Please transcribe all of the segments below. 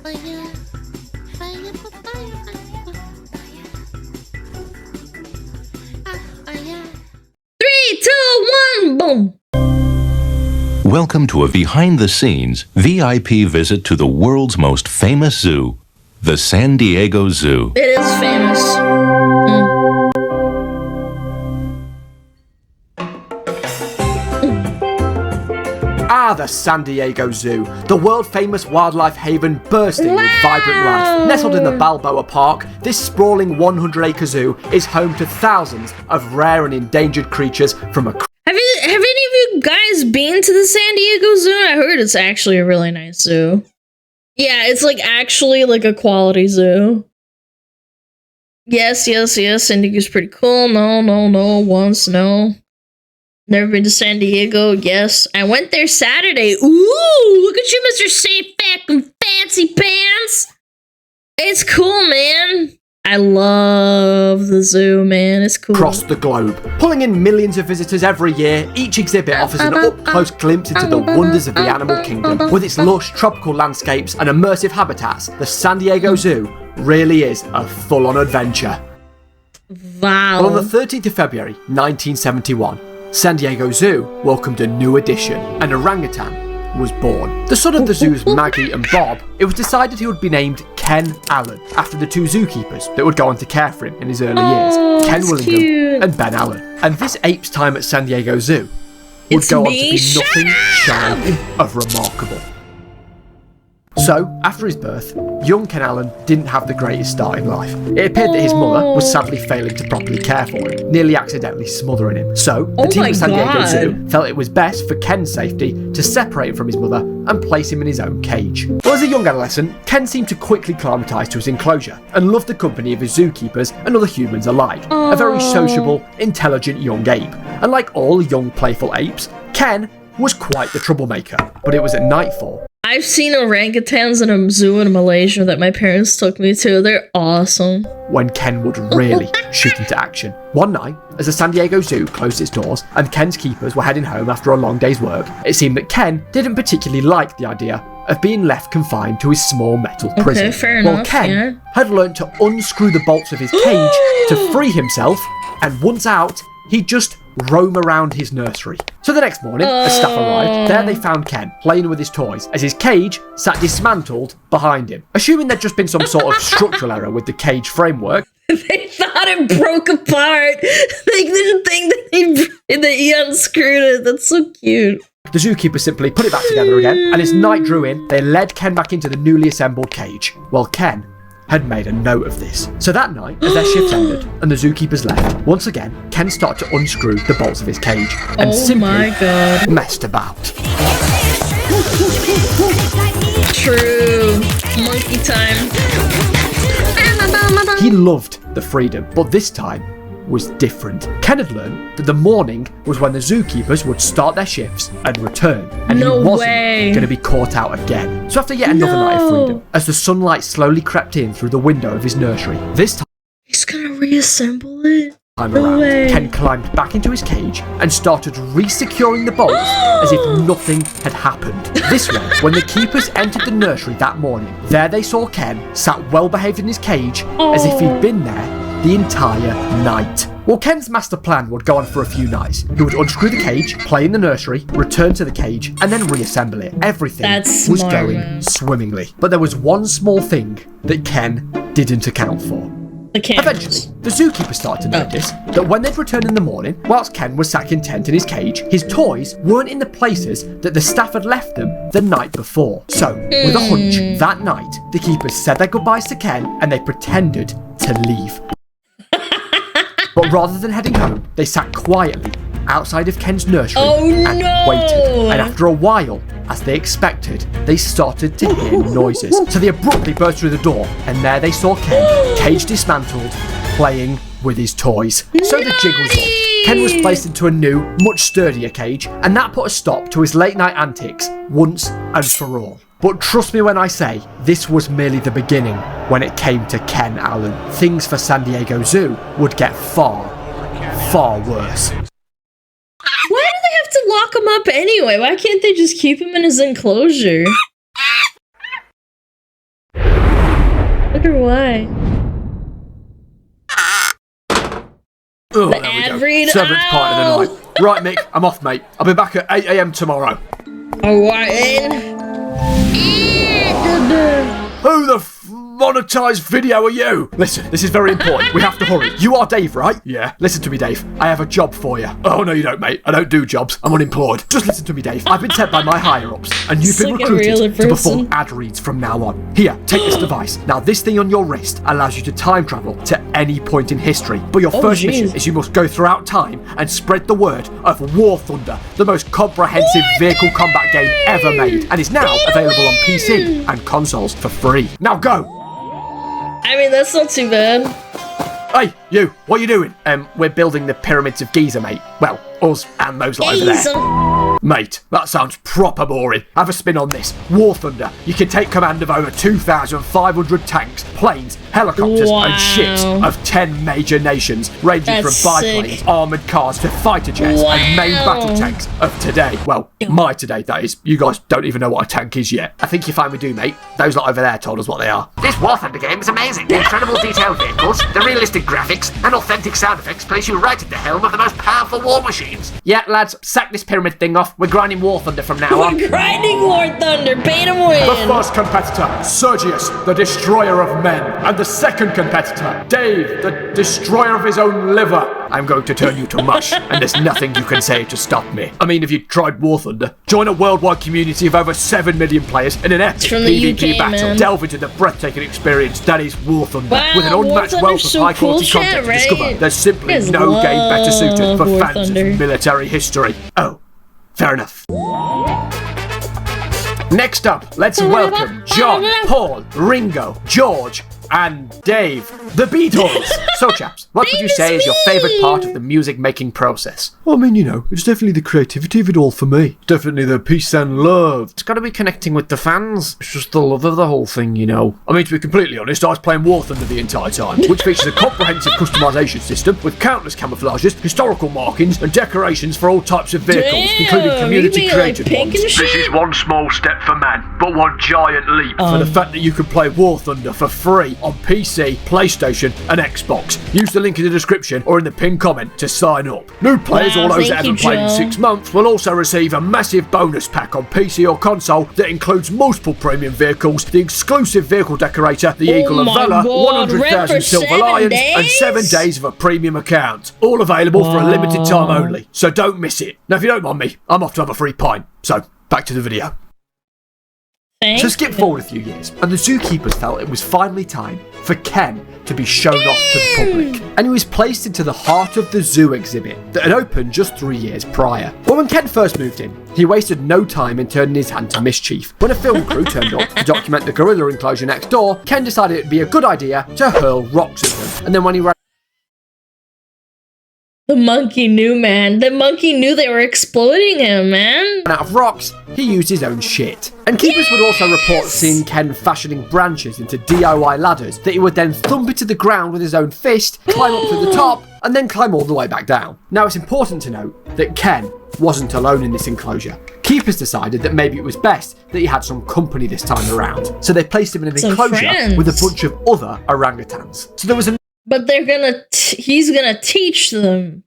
Three, two, one, boom. Welcome to a behind-the-scenes VIP visit to the world's most famous zoo, the San Diego Zoo. It is famous. The San Diego Zoo, the world-famous wildlife haven bursting with vibrant life. Nestled in the Balboa Park, this sprawling 100-acre zoo is home to thousands of rare and endangered creatures from across. Have any of you guys been to the San Diego Zoo? I heard it's actually a really nice zoo. Yeah, it's like actually like a quality zoo. Yes, San Diego's pretty cool. No, once, no. Never been to San Diego, yes. I went there Saturday. Ooh, look at you, Mr. Safe Fucking Fancy Pants. It's cool, man. I love the zoo, man. It's cool. Across the globe, pulling in millions of visitors every year, each exhibit offers an up-close glimpse into the wonders of the animal kingdom. With its lush tropical landscapes and immersive habitats, the San Diego Zoo really is a full-on adventure. Wow. Well, on the 13th of February, 1971, San Diego Zoo welcomed a new addition. An orangutan was born. The son of the zoo's Maggie and Bob, it was decided he would be named Ken Allen, after the two zookeepers that would go on to care for him in his early years, Ken Willingham and Ben Allen. And this ape's time at San Diego Zoo would go on to be nothing shy of remarkable. So, after his birth, young Ken Allen didn't have the greatest start in life. It appeared that his mother was sadly failing to properly care for him, nearly accidentally smothering him. So, the team at San Diego Zoo felt it was best for Ken's safety to separate him from his mother and place him in his own cage. Well, as a young adolescent, Ken seemed to quickly acclimatise to his enclosure and loved the company of his zookeepers and other humans alike. A very sociable, intelligent young ape. And like all young playful apes, Ken was quite the troublemaker. But it was at nightfall. I've seen orangutans in a zoo in Malaysia that my parents took me to. They're awesome. When Ken would really shoot into action. One night, as the San Diego Zoo closed its doors and Ken's keepers were heading home after a long day's work, it seemed that Ken didn't particularly like the idea of being left confined to his small metal prison. Okay, fair enough, Ken had learned to unscrew the bolts of his cage to free himself, and once out, he'd just roam around his nursery. So the next morning, as staff arrived, there they found Ken playing with his toys as his cage sat dismantled behind him. Assuming there'd just been some sort of structural error with the cage framework, they thought it broke apart. They didn't think that he unscrewed it. That's so cute. The zookeeper simply put it back together again, and as night drew in, they led Ken back into the newly assembled cage. Well, Ken had made a note of this. So that night, as their shifts ended and the zookeepers left, once again, Ken started to unscrew the bolts of his cage and simply messed about. True. Monkey time. He loved the freedom, but this time was different. Ken had learned that the morning was when the zookeepers would start their shifts and return, and he wasn't going to be caught out again. So after yet another night of freedom, as the sunlight slowly crept in through the window of his nursery, this time he's gonna reassemble it. Around, Ken climbed back into his cage and started re-securing the bolts as if nothing had happened. This way, when the keepers entered the nursery that morning, there they saw Ken sat well-behaved in his cage as if he'd been there the entire night. Well, Ken's master plan would go on for a few nights. He would unscrew the cage, play in the nursery, return to the cage, and then reassemble it. Everything was going swimmingly. But there was one small thing that Ken didn't account for. Eventually, the zookeeper started to notice that when they'd return in the morning, whilst Ken was sat content in his cage, his toys weren't in the places that the staff had left them the night before. So, with a hunch, that night, the keepers said their goodbyes to Ken and they pretended to leave. But rather than heading home, they sat quietly outside of Ken's nursery and waited. And after a while, as they expected, they started to hear noises. So they abruptly burst through the door, and there they saw Ken, cage dismantled, playing with his toys. So the jig was up. Ken was placed into a new, much sturdier cage, and that put a stop to his late night antics once and for all. But trust me when I say, this was merely the beginning when it came to Ken Allen. Things for San Diego Zoo would get far, far worse. Why do they have to lock him up anyway? Why can't they just keep him in his enclosure? wonder why. Oh, The there we ad go. read. Seventh pint Ow. of the night. Right, Mick, I'm off, mate. I'll be back at 8 a.m. tomorrow. Alright. Who the monetized video are you? Listen, this is very important. We have to hurry. You are Dave, right? Yeah. Listen to me, Dave. I have a job for you. Oh, no, you don't, mate. I don't do jobs. I'm unemployed. Just listen to me, Dave. I've been sent by my higher-ups, and you've been It's like a real recruited to perform person. ad reads from now on. Here, take this device. Now, this thing on your wrist allows you to time travel to any point in history. But your first mission is you must go throughout time and spread the word of War Thunder, the most comprehensive vehicle combat game ever made, and is now available on PC and consoles for free. Now go! I mean, that's not too bad. Hey, you, what are you doing? We're building the pyramids of Giza, mate. Well, us and those lot over there. Mate, that sounds proper boring. Have a spin on this. War Thunder. You can take command of over 2,500 tanks, planes, helicopters, and ships of 10 major nations, ranging from biplanes, armoured cars, to fighter jets, and main battle tanks of today. Well, my today, that is. You guys don't even know what a tank is yet. I think you find we do, mate. Those lot over there told us what they are. This War Thunder game is amazing. The incredible detailed vehicles, the realistic graphics, and authentic sound effects place you right at the helm of the most powerful war machines. Yeah, lads, sack this pyramid thing off. We're grinding War Thunder from now on. We're grinding War Thunder. Paid him The win. first competitor, Sergius, the destroyer of men. And the second competitor, Dave, the destroyer of his own liver. I'm going to turn you to mush, and there's nothing you can say to stop me. I mean, if you tried War Thunder, join a worldwide community of over 7 million players in an epic from the PvP UK, battle. man. Delve into the breathtaking experience that is War Thunder. Wow, with an War unmatched Thunder's wealth of so high-quality cool content shit, to discover. right? There's simply You guys no game better suited for love War fans Thunder. of military history. Oh, fair enough. Next up, let's welcome John, Paul, Ringo, George, and Dave, the Beatles. So, chaps, what would you Dave say is is your me. favourite part of the music-making process? I mean, you know, it's definitely the creativity of it all for me. Definitely the peace and love. It's got to be connecting with the fans. It's just the love of the whole thing, you know. I mean, to be completely honest, I was playing War Thunder the entire time, which features a comprehensive customisation system with countless camouflages, historical markings, and decorations for all types of vehicles, Damn, including you community-created mean, like, pink ones. and shit? This is one small step for man, but one giant leap for the fact that you can play War Thunder for free on PC, PlayStation, and Xbox. Use the link in the description or in the pinned comment to sign up. New players Wow, or those that thank you, haven't played in Joe. 6 months will also receive a massive bonus pack on PC or console that includes multiple premium vehicles, the exclusive vehicle decorator, the Eagle of my Valor, God, 100,000 rent for Silver 7 Lions, days? and 7 days of a premium account. All available for a limited time only, so don't miss it. Now, if you don't mind me, I'm off to have a free pint. So, back to the video. Thank So skip you. forward a few years, and the zookeepers felt it was finally time for Ken to be shown off to the public. And he was placed into the Heart of the Zoo exhibit that had opened just 3 years prior. But when Ken first moved in, he wasted no time in turning his hand to mischief. When a film crew turned up to document the gorilla enclosure next door, Ken decided it'd be a good idea to hurl rocks at them. And then when he ran The monkey knew, man. The monkey knew they were exploiting him, man. out of rocks, he used his own shit. And keepers would also report seeing Ken fashioning branches into DIY ladders that he would then thump into the ground with his own fist, climb up to the top, and then climb all the way back down. Now, it's important to note that Ken wasn't alone in this enclosure. Keepers decided that maybe it was best that he had some company this time around. So they placed him in an Some enclosure friends. with a bunch of other orangutans. So there was a But he's gonna teach them.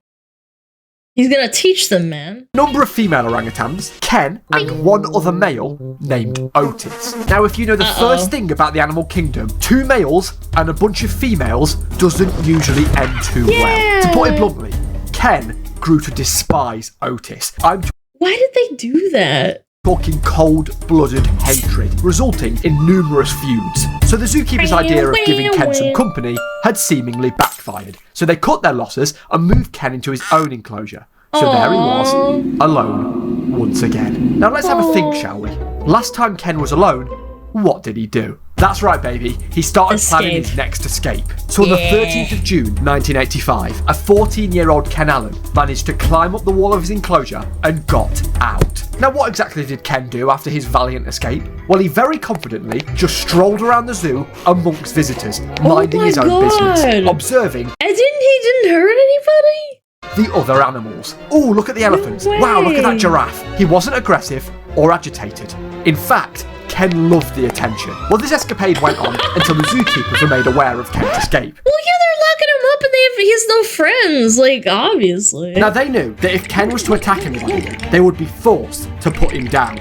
He's gonna teach them, man. number of female orangutans, Ken, and one other male named Otis. Now, if you know the first thing about the animal kingdom, 2 males and a bunch of females doesn't usually end too well. To put it bluntly, Ken grew to despise Otis. I'm Why did they do that? talking cold-blooded hatred, resulting in numerous feuds. So the zookeeper's idea of giving Ken some company had seemingly backfired. So they cut their losses and moved Ken into his own enclosure. So there he was, alone once again. Now let's have a think, shall we? Last time Ken was alone, what did he do? That's right, baby. He started planning his next escape. So on the 13th of June, 1985, a 14-year-old Ken Allen managed to climb up the wall of his enclosure and got out. Now, what exactly did Ken do after his valiant escape? Well, he very confidently just strolled around the zoo amongst visitors, minding his own business, observing He didn't hurt anybody? the other animals. Oh, look at the elephants. No Wow, look at that way. giraffe. He wasn't aggressive or agitated. In fact, Ken loved the attention. Well, this escapade went on until the zookeepers were made aware of Ken's escape. Well, yeah, they're locking him up and he has no friends, like, obviously. Now, they knew that if Ken was to attack anybody, they would be forced to put him down.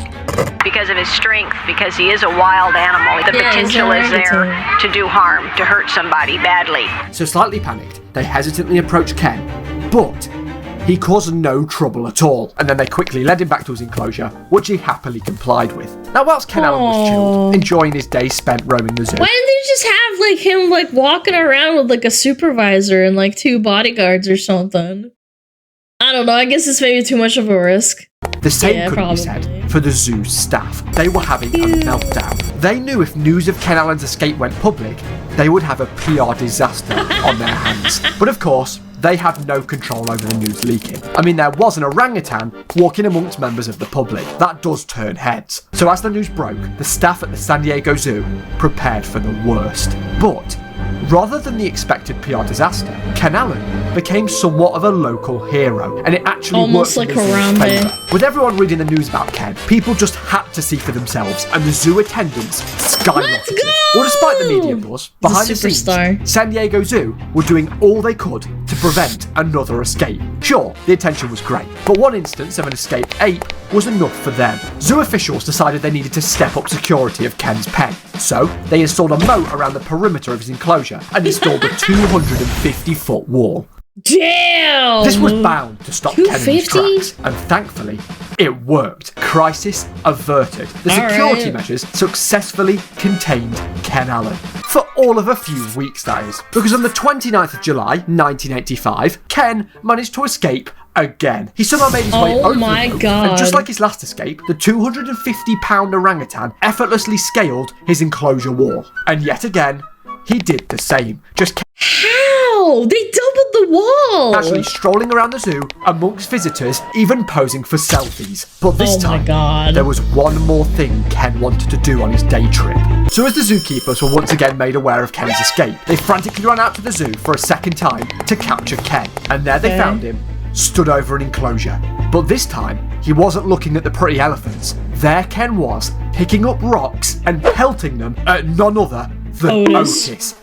Because of his strength, because he is a wild animal, the potential is there to do harm, to hurt somebody badly. So slightly panicked, they hesitantly approached Ken, but he caused no trouble at all, and then they quickly led him back to his enclosure, which he happily complied with. Now, whilst Ken Allen was chilled, enjoying his day spent roaming the zoo... Why didn't they just have, like, him, like, walking around with, like, a supervisor and, like, 2 bodyguards or something? I don't know, I guess it's maybe too much of a risk. The same couldn't be said for the zoo's staff. They were having a meltdown. They knew if news of Ken Allen's escape went public, they would have a PR disaster on their hands. But of course, they had no control over the news leaking. I mean, there was an orangutan walking amongst members of the public. That does turn heads. So as the news broke, the staff at the San Diego Zoo prepared for the worst. But rather than the expected PR disaster, Ken Allen became somewhat of a local hero, and it actually almost worked like in the zoo's Harambe. favour. With everyone reading the news about Ken, people just had to see for themselves, and the zoo attendance skyrocketed. Let's go! Well, despite the media buzz, behind the superstar. scenes, San Diego Zoo were doing all they could to prevent another escape. Sure, the attention was great, but one instance of an escaped ape was enough for them. Zoo officials decided they needed to step up security of Ken's pen, so they installed a moat around the perimeter of his enclosure and installed a 250-foot wall. Damn! This was bound to stop Ken in his 250? tracks, and thankfully, it worked. Crisis averted. The security Alright. measures successfully contained Ken Allen. For all of a few weeks, that is. Because on the 29th of July, 1985, Ken managed to escape again. He somehow made his way over my the moat, God. and just like his last escape, the 250-pound orangutan effortlessly scaled his enclosure wall. And yet again, he did the same. Just How? They doubled the wall! casually strolling around the zoo amongst visitors, even posing for selfies. But this Oh my time, God. there was one more thing Ken wanted to do on his day trip. So as the zookeepers were once again made aware of Ken's escape, they frantically ran out to the zoo for a second time to capture Ken. And there they found him, stood over an enclosure. But this time, he wasn't looking at the pretty elephants. There Ken was, picking up rocks and pelting them at none other than Otis.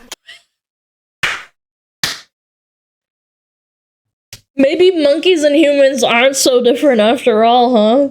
Maybe monkeys and humans aren't so different after all, huh?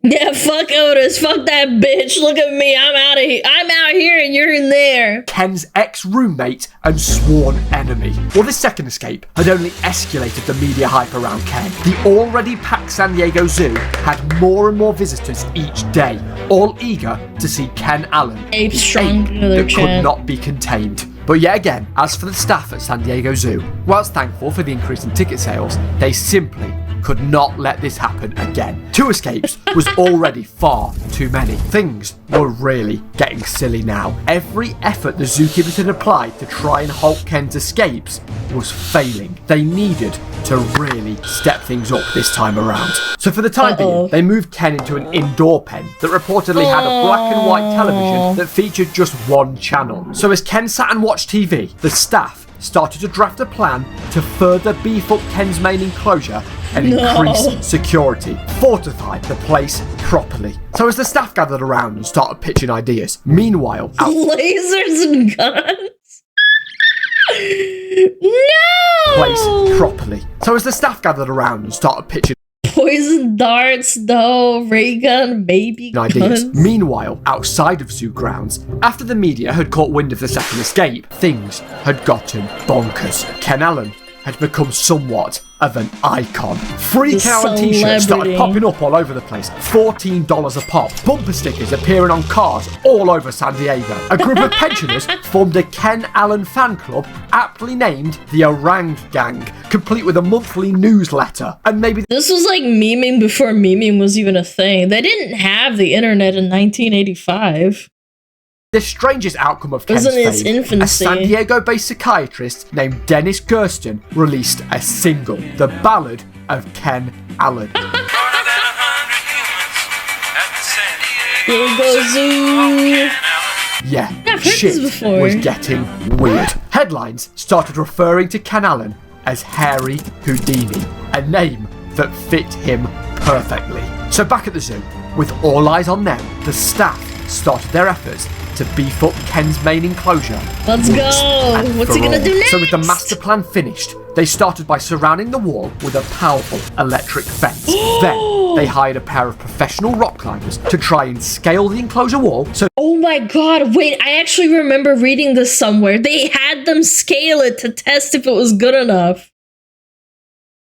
Yeah, fuck Otis, fuck that bitch. Look at me, I'm out of here. I'm out here and you're in there. Ken's ex-roommate and sworn enemy. Well, this second escape had only escalated the media hype around Ken. The already packed San Diego Zoo had more and more visitors each day, all eager to see Ken Allen, Ape the strong ape to their that could chant. not be contained. But yet again, as for the staff at San Diego Zoo, whilst thankful for the increase in ticket sales, they simply could not let this happen again. 2 escapes was already far too many. Things were really getting silly now. Every effort the zookeepers had applied to try and halt Ken's escapes was failing. They needed to really step things up this time around. So for the time being, they moved Ken into an indoor pen that reportedly had a black and white television that featured just one channel. So as Ken sat and watched TV, the staff started to draft a plan to further beef up Ken's main enclosure and increase security, fortify the place properly. So as the staff gathered around and started pitching ideas, meanwhile, Lasers and guns? No! place properly. So as the staff gathered around and started pitching Poison darts, no, ray gun, baby ideas. guns. Meanwhile, outside of zoo grounds, after the media had caught wind of the second escape, things had gotten bonkers. Ken Allen had become somewhat of an icon. Free Ken Allen t-shirts started Celebrity. popping up all over the place. $14 a pop. Bumper stickers appearing on cars all over San Diego. A group of pensioners formed a Ken Allen fan club aptly named the Orang Gang, complete with a monthly newsletter. And maybe This was like memeing before memeing was even a thing. They didn't have the internet in 1985. the strangest outcome of Ken's Wasn't its fame, a infancy. San Diego-based psychiatrist named Dennis Gersten released a single, The Ballad of Ken Allen. Here goes Zoo. Yeah, I've heard shit this before. was getting weird. Headlines started referring to Ken Allen as Hairy Houdini, a name that fit him perfectly. So back at the zoo, With all eyes on them, the staff started their efforts to beef up Ken's main enclosure. Let's go! What's he gonna do next? So with the master plan finished, they started by surrounding the wall with a powerful electric fence. Then they hired a pair of professional rock climbers to try and scale the enclosure wall. So oh my god, wait, I actually remember reading this somewhere. They had them scale it to test if it was good enough.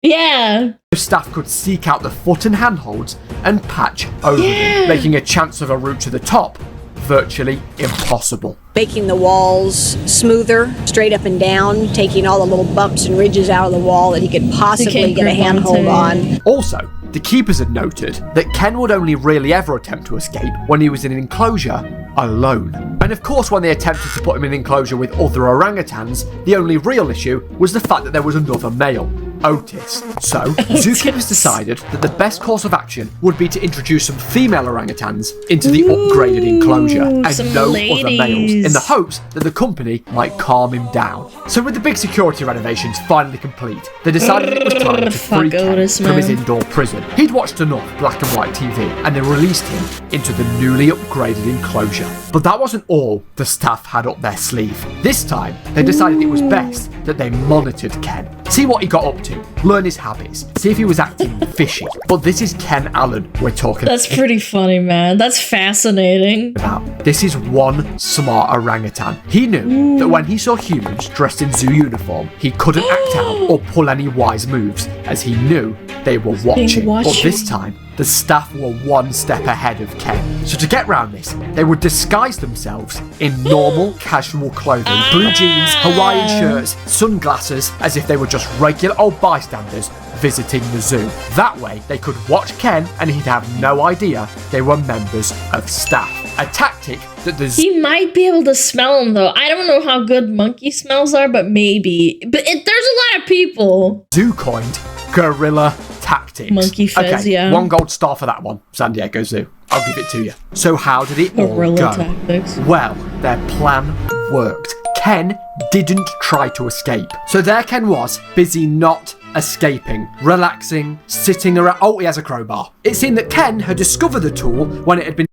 Yeah. the staff could seek out the foot and handholds and patch over them, making a chance of a route to the top virtually impossible. Making the walls smoother, straight up and down, taking all the little bumps and ridges out of the wall that he could possibly get a handhold on. Also, the keepers had noted that Ken would only really ever attempt to escape when he was in an enclosure alone. And of course, when they attempted to put him in an enclosure with other orangutans, the only real issue was the fact that there was another male, Otis. So, zookeepers decided that the best course of action would be to introduce some female orangutans into the upgraded enclosure and no other males, in the hopes that the company might calm him down. So with the big security renovations finally complete, they decided it was time to free Ken from his indoor prison. He'd watched enough black and white TV, and they released him into the newly upgraded enclosure. But that wasn't all the staff had up their sleeve. This time, they decided it was best that they monitored Ken, see what he got up to, learn his habits, see if he was acting fishy. But this is Ken Allen we're talking about. That's pretty funny, man. That's fascinating. This is one smart orangutan. He knew that when he saw humans dressed in zoo uniform, he couldn't act out or pull any wise moves, as he knew they were watching. But this time, the staff were one step ahead of Ken. So to get round this, they would disguise themselves in normal, casual clothing, blue jeans, Hawaiian shirts, sunglasses, as if they were just regular old bystanders visiting the zoo. That way, they could watch Ken and he'd have no idea they were members of staff. A tactic that the He might be able to smell them, though. I don't know how good monkey smells are, but maybe. But there's a lot of people. zoo coined guerrilla tactics. Monkey fez, okay, yeah. 1 gold star for that one, San Diego Zoo. I'll give it to you. So how did it all Guerrilla go? tactics. Well, their plan worked. Ken didn't try to escape. So there Ken was, busy not escaping, relaxing, sitting around. Oh, he has a crowbar. It seemed that Ken had discovered the tool when it had been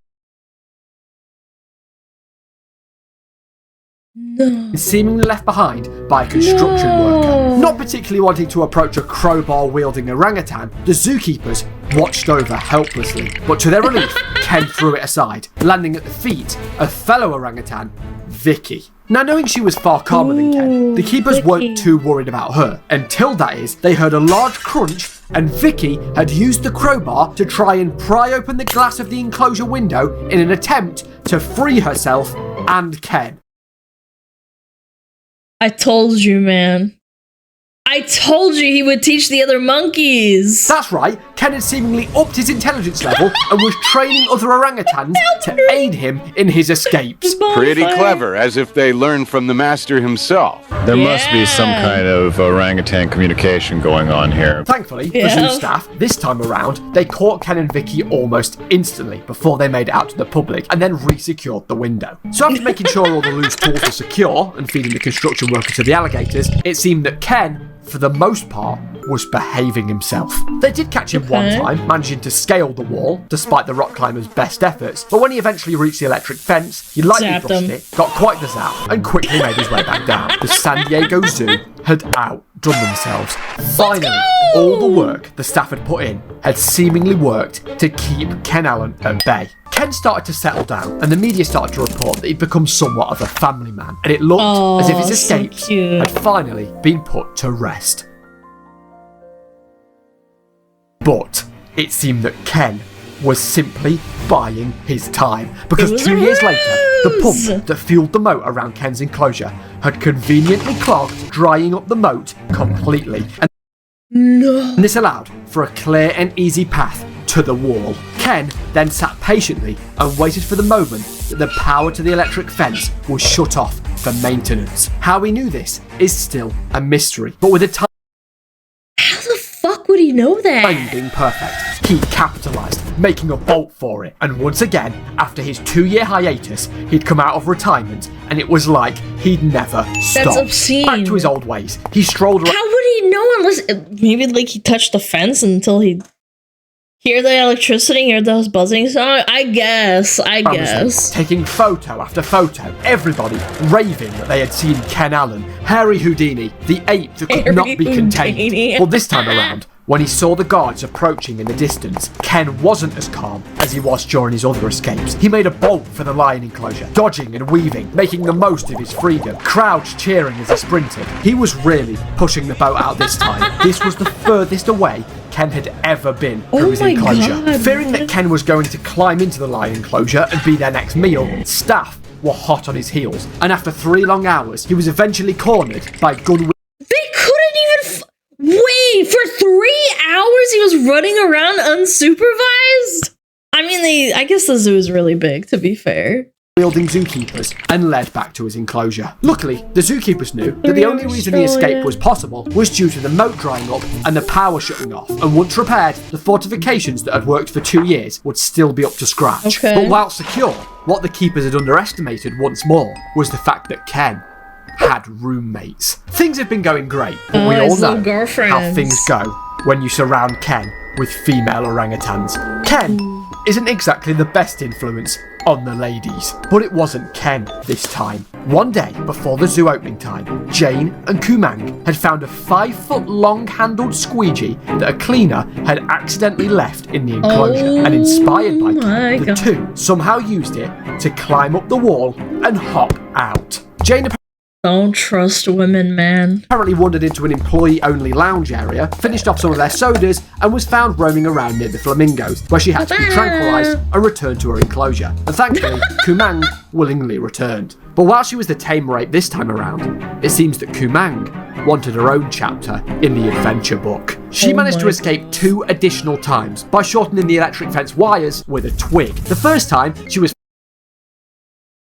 seemingly left behind by a construction worker. Not particularly wanting to approach a crowbar-wielding orangutan, the zookeepers watched over helplessly. But to their relief, Ken threw it aside, landing at the feet of fellow orangutan, Vicky. Now, knowing she was far calmer than Ken, the keepers weren't too worried about her. Until, that is, they heard a large crunch and Vicky had used the crowbar to try and pry open the glass of the enclosure window in an attempt to free herself and Ken. I told you, man. I told you he would teach the other monkeys. That's right, Ken had seemingly upped his intelligence level and was training other orangutans to aid him in his escapes. Pretty clever, as if they learned from the master himself. There must be some kind of orangutan communication going on here. Thankfully, for zoo staff, this time around, they caught Ken and Vicky almost instantly before they made it out to the public and then re-secured the window. So after making sure all the loose tools were secure and feeding the construction worker to the alligators, it seemed that Ken, for the most part, was behaving himself. They did catch him one time, managing to scale the wall, despite the rock climber's best efforts, but when he eventually reached the electric fence, he lightly brushed it, got quite the zap, and quickly made his way back down. The San Diego Zoo had outdone themselves. Finally, all the work the staff had put in had seemingly worked to keep Ken Allen at bay. Ken started to settle down, and the media started to report that he'd become somewhat of a family man, and it looked as if his escapes had finally been put to rest. But it seemed that Ken was simply buying his time, because 2 years later, the pump that fueled the moat around Ken's enclosure had conveniently clogged, drying up the moat completely. And this allowed for a clear and easy path to the wall. Ken then sat patiently and waited for the moment that the power to the electric fence was shut off for maintenance. How he knew this is still a mystery, but with the time How the fuck would he know that? being perfect, he capitalised, making a bolt for it. And once again, after his 2-year hiatus, he'd come out of retirement, and it was like he'd never stopped. That's obscene. Back to his old ways, he strolled around. How would he know unless maybe like he touched the fence until he Hear the electricity, hear those buzzing sound? I guess. Taking photo after photo, everybody raving that they had seen Ken Allen, hairy Houdini, the ape that could not be contained. Well, this time around, when he saw the guards approaching in the distance, Ken wasn't as calm as he was during his other escapes. He made a bolt for the lion enclosure, dodging and weaving, making the most of his freedom, crowds cheering as he sprinted. He was really pushing the boat out this time. This was the furthest away Ken had ever been from his enclosure. God. Fearing that Ken was going to climb into the lion enclosure and be their next meal, staff were hot on his heels, and after 3 long hours, he was eventually cornered by gun. They couldn't even wait for 3 hours. He was running around unsupervised. I mean, I guess the zoo is really big, to be fair. Wielding zookeepers and led back to his enclosure. Luckily, the zookeepers knew that the only reason the escape was possible was due to the moat drying up and the power shutting off, and once repaired, the fortifications that had worked for 2 years would still be up to scratch. Okay. But while secure, what the keepers had underestimated once more was the fact that Ken had roommates. Things have been going great, but we all know how things go when you surround Ken with female orangutans. Ken isn't exactly the best influence on the ladies, but it wasn't Ken this time. One day before the zoo opening time, Jane and Kumang had found a 5-foot-long handled squeegee that a cleaner had accidentally left in the enclosure, and inspired by Ken, the two somehow used it to climb up the wall and hop out. Jane don't trust women, man. Apparently wandered into an employee-only lounge area, finished off some of their sodas, and was found roaming around near the flamingos, where she had to be tranquilized and returned to her enclosure. And thankfully, Kumang willingly returned. But while she was the tame ape this time around, it seems that Kumang wanted her own chapter in the adventure book. She managed to escape 2 additional times by shortening the electric fence wires with a twig. The first time, she was...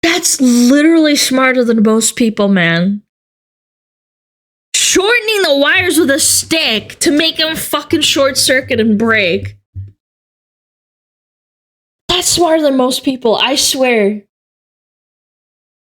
That's literally smarter than most people, man. Shortening the wires with a stick to make them fucking short circuit and break. That's smarter than most people, I swear.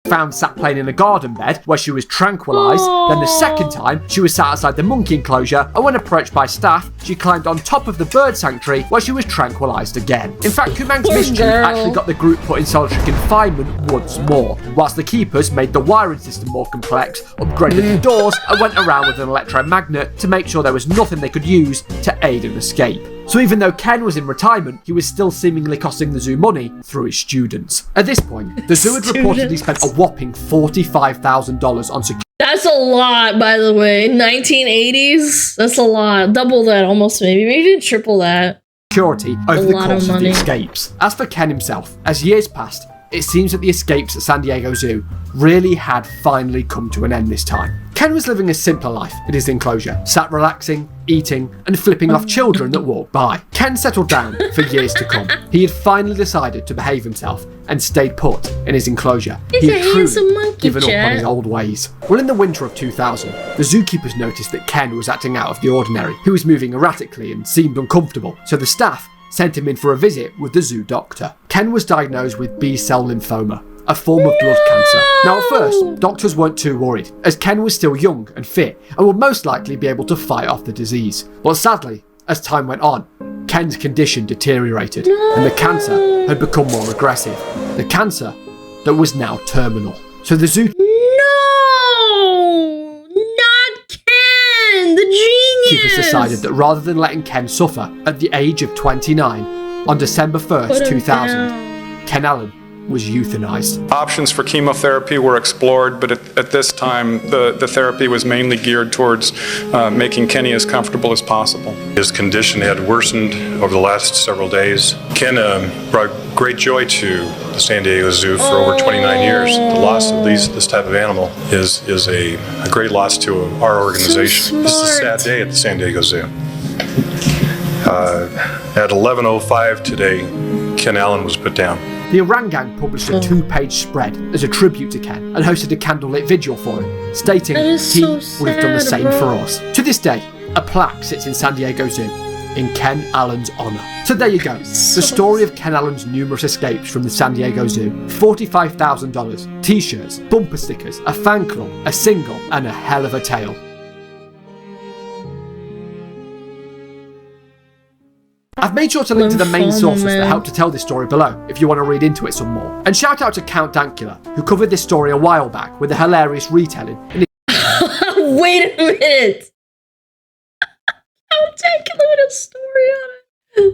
Found sat playing in a garden bed where she was tranquilized. Then the second time, she was sat outside the monkey enclosure, and when approached by staff, she climbed on top of the bird sanctuary where she was tranquilized again. In fact, Kumang's mischief actually got the group put in solitary confinement once more, whilst the keepers made the wiring system more complex, upgraded the doors, and went around with an electromagnet to make sure there was nothing they could use to aid an escape. So even though Ken was in retirement, he was still seemingly costing the zoo money through his students. At this point, the zoo had reportedly spent a whopping $45,000 on security. That's a lot, by the way. 1980s? That's a lot. Double that almost, maybe triple that. Security over the course of the escapes. As for Ken himself, as years passed, it seems that the escapes at San Diego Zoo really had finally come to an end this time. Ken was living a simpler life at his enclosure, sat relaxing, eating, and flipping off children that walked by. Ken settled down for years to come. He had finally decided to behave himself and stayed put in his enclosure. He had truly given up on his old ways. Well, in the winter of 2000, the zookeepers noticed that Ken was acting out of the ordinary. He was moving erratically and seemed uncomfortable, so the staff sent him in for a visit with the zoo doctor. Ken was diagnosed with B-cell lymphoma, a form of blood cancer. Now at first, doctors weren't too worried, as Ken was still young and fit and would most likely be able to fight off the disease. But sadly, as time went on, Ken's condition deteriorated and the cancer had become more aggressive. The cancer that was now terminal. So the zoo... No! Not Ken! The genius! Keepers decided that rather than letting Ken suffer, at the age of 29, on December 1st, 2000, Ken Allen was euthanized. Options for chemotherapy were explored, but at this time, the therapy was mainly geared towards making Kenny as comfortable as possible. His condition had worsened over the last several days. Ken brought great joy to the San Diego Zoo for over 29 years. The loss of this type of animal is a great loss to our organization. This is a sad day at the San Diego Zoo. At 11:05 today, Ken Allen was put down. The Orangang published a 2-page spread as a tribute to Ken and hosted a candlelit vigil for him, stating he would have done the same for us. To this day, a plaque sits in San Diego Zoo in Ken Allen's honour. So there you go, the story of Ken Allen's numerous escapes from the San Diego Zoo. $45,000, t-shirts, bumper stickers, a fan club, a single, and a hell of a tale. I've made sure to link to the main sources that help to tell this story below, if you want to read into it some more. And shout out to Count Dankula, who covered this story a while back with a hilarious retelling. Wait a minute! Count Dankula with a story on it.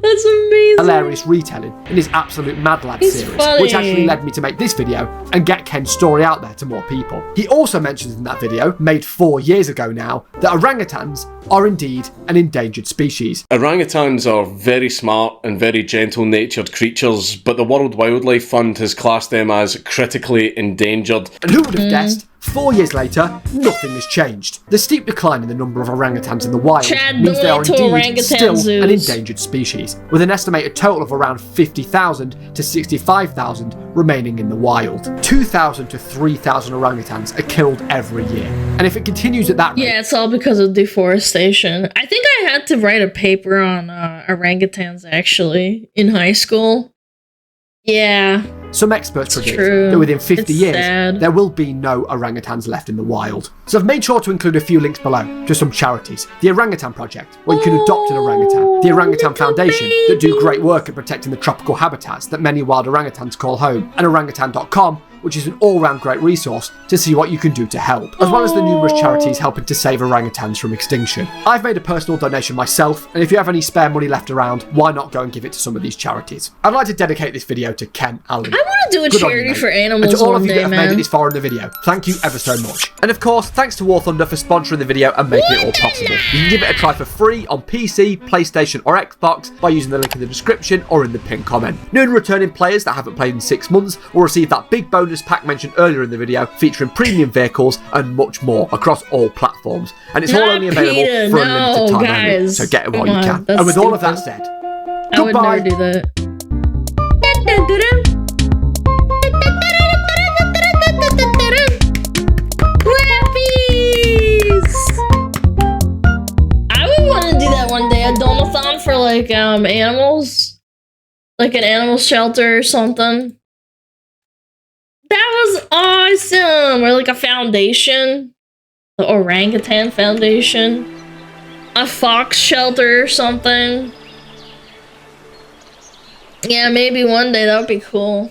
That's amazing. Hilarious retelling in his Absolute Mad Lad series, funny. which actually led me to make this video and get Ken's story out there to more people. He also mentions in that video, made 4 years ago now, that orangutans are indeed an endangered species. Orangutans are very smart and very gentle-natured creatures, but the World Wildlife Fund has classed them as critically endangered. And who would have guessed? 4 years later, nothing has changed. The steep decline in the number of orangutans in the wild means they are indeed still an endangered species, with an estimated total of around 50,000 to 65,000 remaining in the wild. 2,000 to 3,000 orangutans are killed every year. And if it continues at that rate... Yeah, it's all because of deforestation. I think I had to write a paper on orangutans, actually, in high school. Yeah. Some experts predict that within 50 years, sad. there will be no orangutans left in the wild. So I've made sure to include a few links below to some charities. The Orangutan Project, where you can adopt an orangutan. The Orangutan Foundation, that do great work at protecting the tropical habitats that many wild orangutans call home. And orangutan.com, which is an all-round great resource to see what you can do to help, as well as the numerous charities helping to save orangutans from extinction. I've made a personal donation myself, and if you have any spare money left around, why not go and give it to some of these charities? I'd like to dedicate this video to Ken Allen. I want to do a charity for animals and to all one of you day, that have man. made it this far in the video, thank you ever so much. And of course, thanks to War Thunder for sponsoring the video and making it all possible. You can give it a try for free on PC, PlayStation or Xbox by using the link in the description or in the pinned comment. New and returning players that haven't played in 6 months will receive that big bonus pack mentioned earlier in the video, featuring premium vehicles and much more across all platforms. And it's all only available for a limited time only, so get it while you can. And with all of that said, goodbye. I would never do that. I would want to do that one day, a donathon for like animals, like an animal shelter or something. That was awesome! Or like a foundation. The Orangutan Foundation. A fox shelter or something. Yeah, maybe one day that would be cool.